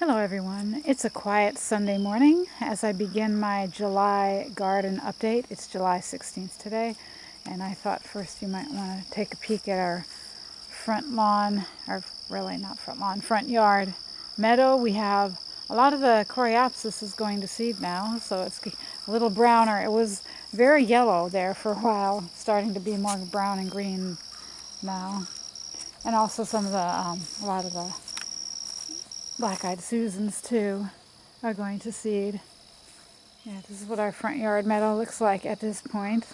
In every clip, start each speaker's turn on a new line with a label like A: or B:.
A: Hello everyone. It's a quiet Sunday morning as I begin my July garden update. It's July 16th today, and I thought first you might want to take a peek at our front lawn, or really not front lawn, front yard meadow. We have a lot of the coreopsis is going to seed now, so it's a little browner. It was very yellow there for a while, starting to be more brown and green now. And also some of the, a lot of the black-eyed Susans too are going to seed. Yeah, this is what our front yard meadow looks like at this point.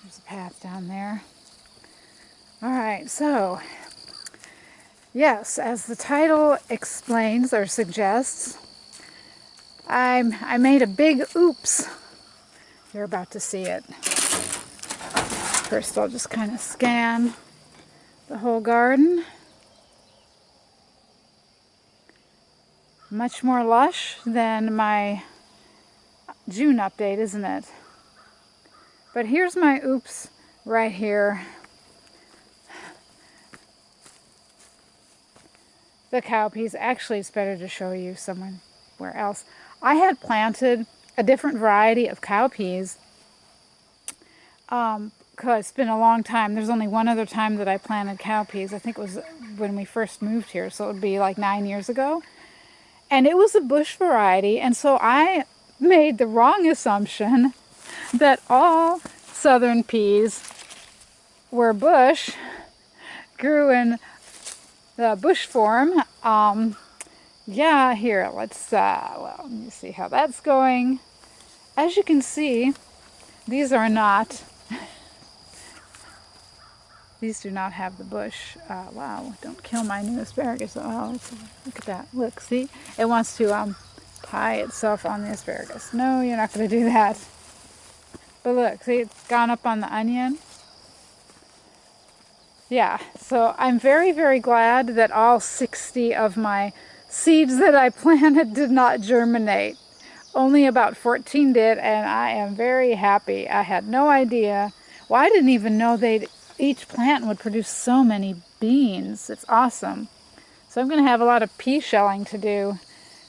A: There's a path down there. Alright, so yes, as the title explains or suggests, I made a big oops. You're about to see it. First I'll just kind of scan the whole garden. Much more lush than my June update, isn't it? But here's my oops right here. The cowpeas. Actually, it's better to show you somewhere else. I had planted a different variety of cowpeas because it's been a long time. There's only one other time that I planted cowpeas. I think it was when we first moved here, so it would be like 9 years ago. And it was a bush variety, and so I made the wrong assumption that all southern peas were bush, grew in the bush form. Yeah, here, let's, well, let me see how that's going. As you can see, these are not, these do not have the bush. Wow, don't kill my new asparagus. Oh, look at that. Look, see? It wants to tie itself on the asparagus. No, you're not going to do that. But look, see, it's gone up on the onion. Yeah, so I'm very, very glad that all 60 of my seeds that I planted did not germinate. Only about 14 did, and I am very happy. I had no idea. Well, I didn't even know each plant would produce so many beans. It's awesome. So I'm going to have a lot of pea shelling to do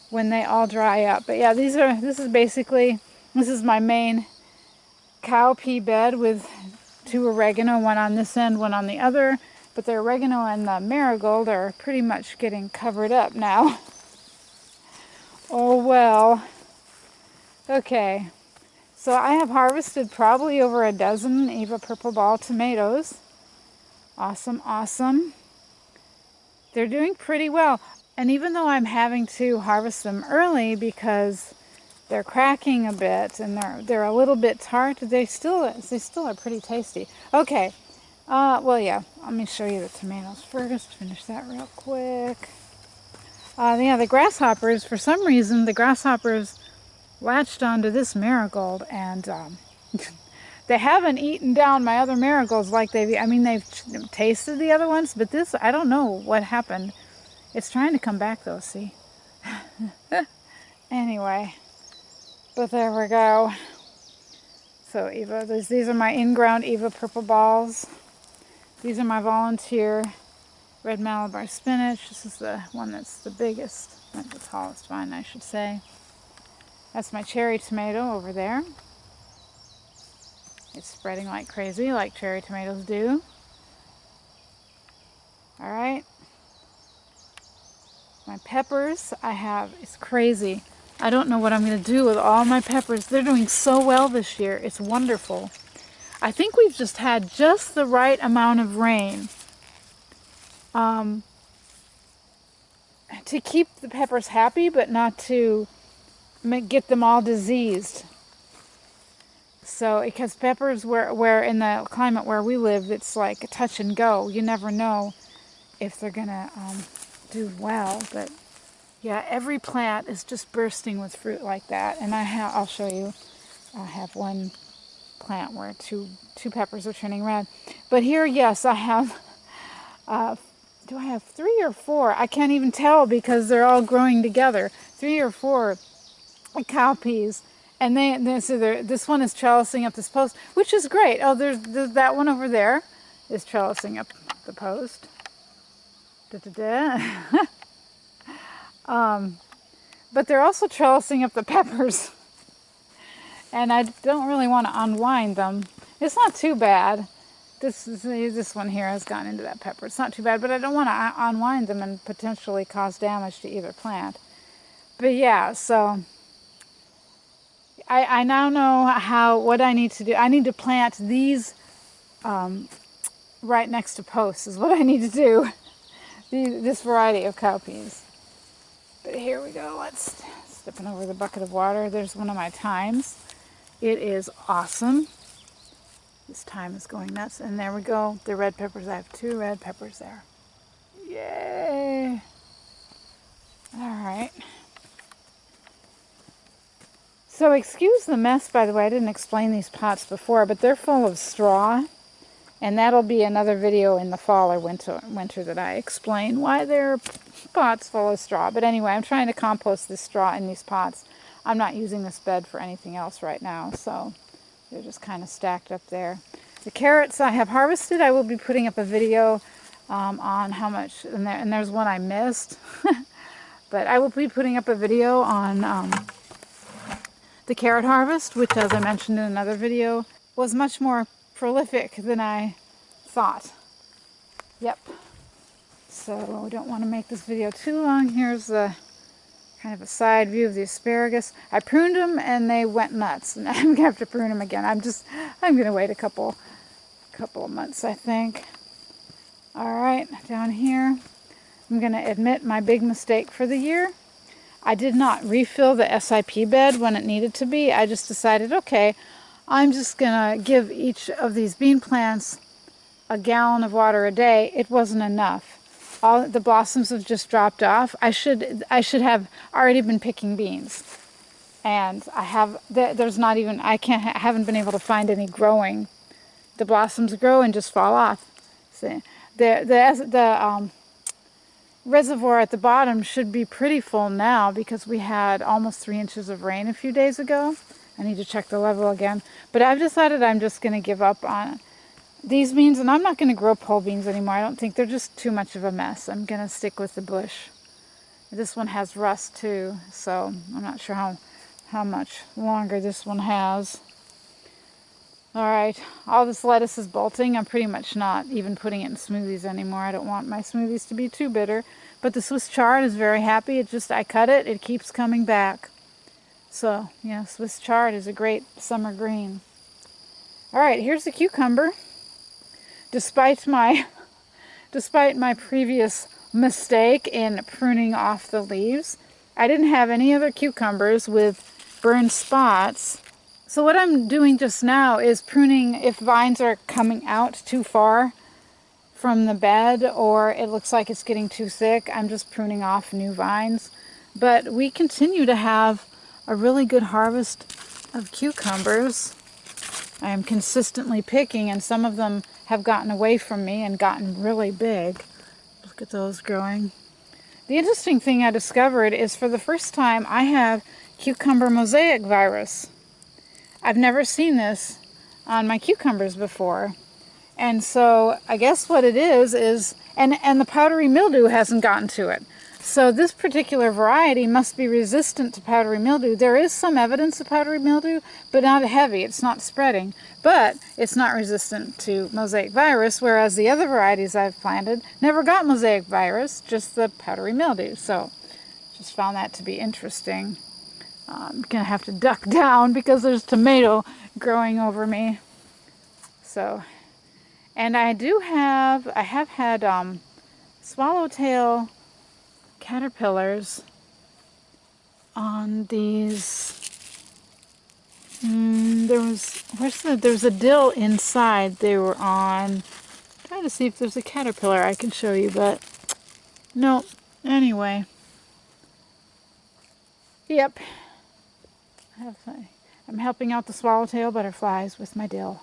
A: when they all dry up. But yeah, this is my main cowpea bed with 2 oregano, one on this end, one on the other. But the oregano and the marigold are pretty much getting covered up now. Oh well. Okay. So I have harvested probably over a dozen Eva Purple Ball tomatoes. Awesome, awesome. They're doing pretty well. And even though I'm having to harvest them early because they're cracking a bit and they're a little bit tart, they still are pretty tasty. Okay. Well, yeah, let me show you the tomatoes first. Finish that real quick. Yeah, the grasshoppers, for some reason, the grasshoppers latched onto this marigold, and they haven't eaten down my other marigolds like they've tasted the other ones, but this, I don't know what happened. It's trying to come back though, see? Anyway, but there we go. So these are my in-ground Eva Purple Balls. These are my volunteer red Malabar spinach. This is the one that's the biggest, like the tallest vine, I should say. That's my cherry tomato over there. It's spreading like crazy, like cherry tomatoes do. All right. My peppers, it's crazy. I don't know what I'm going to do with all my peppers. They're doing so well this year. It's wonderful. I think we've just had just the right amount of rain to keep the peppers happy, but not to get them all diseased. So, because peppers, where in the climate where we live, it's like a touch and go. You never know if they're gonna do well. But yeah, every plant is just bursting with fruit like that. And I'll show you. I have one plant where two peppers are turning red. But here, yes, I have. Do I have 3 or 4? I can't even tell because they're all growing together. 3 or 4 cowpeas. And this one is trellising up this post, which is great. Oh, there's that one over there is trellising up the post. Da, da, da. But they're also trellising up the peppers. And I don't really want to unwind them. It's not too bad. This one here has gone into that pepper. It's not too bad, but I don't want to unwind them and potentially cause damage to either plant. But yeah, so I now know what I need to do. I need to plant these right next to posts is what I need to do. This variety of cowpeas. But here we go. Let's stepping over the bucket of water. There's one of my thymes. It is awesome. This thyme is going nuts. And there we go. The red peppers. I have 2 red peppers there. Yay! All right. So excuse the mess, by the way. I didn't explain these pots before, but they're full of straw. And that'll be another video in the fall or winter that I explain why they're pots full of straw. But anyway, I'm trying to compost this straw in these pots. I'm not using this bed for anything else right now, so they're just kind of stacked up there. The carrots I have harvested, I will be putting up a video on how much, and there's one I missed. But I will be putting up a video on the carrot harvest, which, as I mentioned in another video, was much more prolific than I thought. Yep. So I don't want to make this video too long. Here's the kind of a side view of the asparagus. I pruned them and they went nuts, and I'm gonna have to prune them again. I'm gonna wait a couple of months, I think. All right, down here, I'm gonna admit my big mistake for the year. I did not refill the SIP bed when it needed to be. I just decided, okay, I'm just gonna give each of these bean plants a gallon of water a day. It wasn't enough. All the blossoms have just dropped off. I should have already been picking beans, and I have. There's not even. Haven't been able to find any growing. The blossoms grow and just fall off. See, the reservoir at the bottom should be pretty full now because we had almost 3 inches of rain a few days ago. I need to check the level again. But I've decided I'm just going to give up on these beans, and I'm not going to grow pole beans anymore. I don't think they're just too much of a mess. I'm going to stick with the bush. This one has rust too, so I'm not sure how much longer this one has. All right, all this lettuce is bolting. I'm pretty much not even putting it in smoothies anymore. I don't want my smoothies to be too bitter. But the Swiss chard is very happy. I cut it, it keeps coming back. So, yeah, Swiss chard is a great summer green. All right, here's the cucumber. Despite my previous mistake in pruning off the leaves, I didn't have any other cucumbers with burned spots. So what I'm doing just now is pruning if vines are coming out too far from the bed or it looks like it's getting too thick. I'm just pruning off new vines. But we continue to have a really good harvest of cucumbers. I am consistently picking, and some of them have gotten away from me and gotten really big. Look at those growing. The interesting thing I discovered is for the first time I have cucumber mosaic virus. I've never seen this on my cucumbers before. And so I guess what it is and the powdery mildew hasn't gotten to it. So this particular variety must be resistant to powdery mildew. There is some evidence of powdery mildew, but not heavy. It's not spreading. But it's not resistant to mosaic virus, whereas the other varieties I've planted never got mosaic virus, just the powdery mildew. So just found that to be interesting. I'm going to have to duck down because there's tomato growing over me. So, and I have had swallowtail caterpillars on these. There's a dill inside they were on. Trying to see if there's a caterpillar I can show you, but no. Anyway. Yep. I'm helping out the swallowtail butterflies with my dill,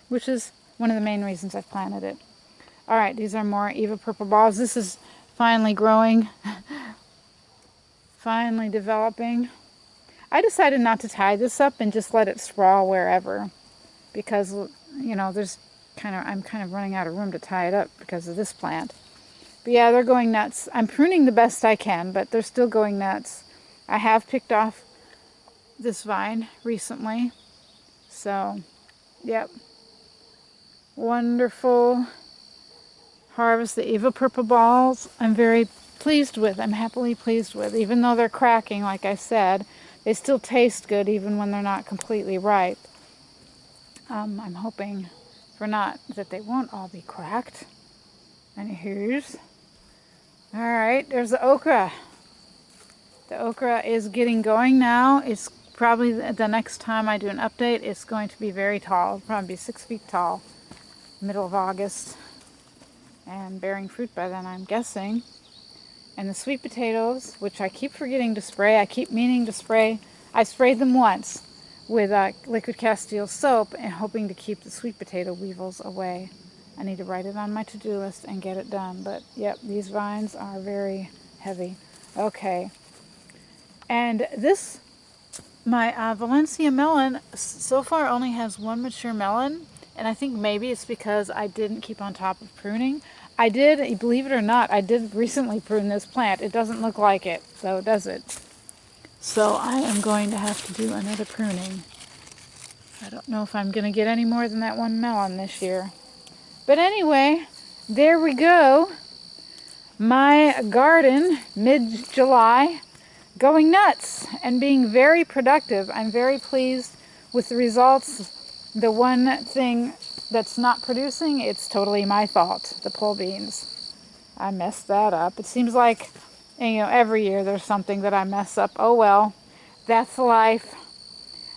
A: which is one of the main reasons I've planted it. All right, these are more Eva purple balls. This is finally growing, finally developing. I decided not to tie this up and just let it sprawl wherever, because you know I'm kind of running out of room to tie it up because of this plant. But yeah, they're going nuts. I'm pruning the best I can, but they're still going nuts. I have picked off this vine recently. So, yep. Wonderful harvest. The Eva Purple Balls, I'm very pleased with. I'm happily pleased with. Even though they're cracking, like I said, they still taste good even when they're not completely ripe. I'm hoping for not that they won't all be cracked. Anywho's. Alright, there's the okra. The okra is getting going now. It's probably the next time I do an update, it's going to be very tall. It'll probably be 6 feet tall. Middle of August. And bearing fruit by then, I'm guessing. And the sweet potatoes, which I keep forgetting to spray. I keep meaning to spray. I sprayed them once with liquid Castile soap and hoping to keep the sweet potato weevils away. I need to write it on my to-do list and get it done. But yep, these vines are very heavy. Okay. And this, my Valencia melon, so far only has one mature melon. And I think maybe it's because I didn't keep on top of pruning. I did, believe it or not, I did recently prune this plant. It doesn't look like it, though, does it? So I am going to have to do another pruning. I don't know if I'm going to get any more than that one melon this year. But anyway, there we go. My garden, mid-July, going nuts and being very productive. I'm very pleased with the results. The one thing that's not producing, it's totally my fault, the pole beans. I messed that up. It seems like, you know, every year there's something that I mess up. Oh well, that's life.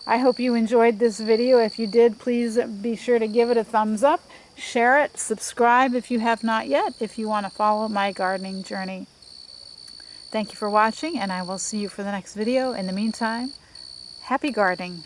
A: I hope you enjoyed this video. If you did, please be sure to give it a thumbs up, share it, subscribe if you have not yet, if you want to follow my gardening journey. Thank you for watching, and I will see you for the next video. In the meantime, happy gardening.